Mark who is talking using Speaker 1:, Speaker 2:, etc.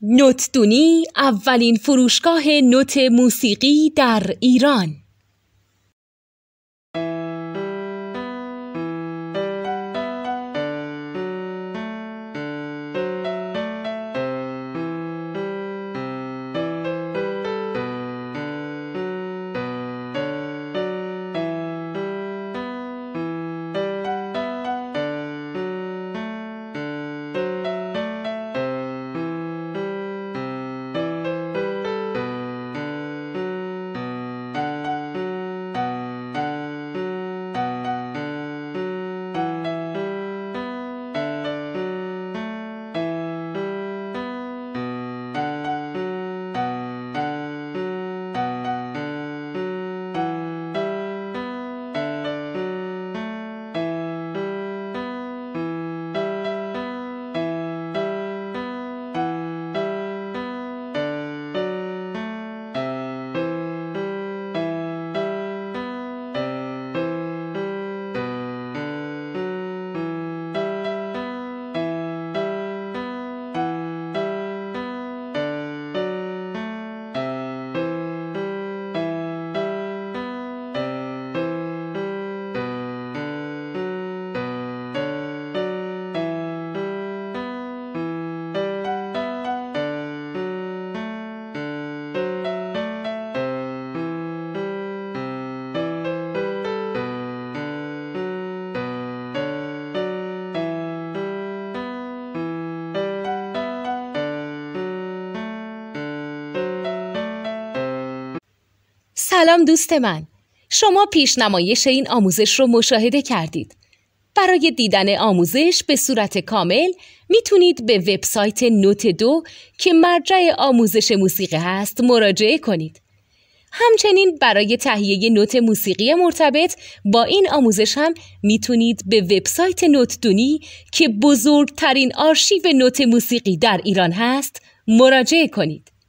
Speaker 1: نوتدونی اولین فروشگاه نوت موسیقی در ایران. سلام دوست من، شما پیشنمایش این آموزش رو مشاهده کردید. برای دیدن آموزش به صورت کامل میتونید به وبسایت نوت 2 که مرجع آموزش موسیقی هست مراجعه کنید. همچنین برای تهیه نوت موسیقی مرتبط با این آموزش هم میتونید به وبسایت نوتدونی که بزرگترین آرشیو نوت موسیقی در ایران هست مراجعه کنید.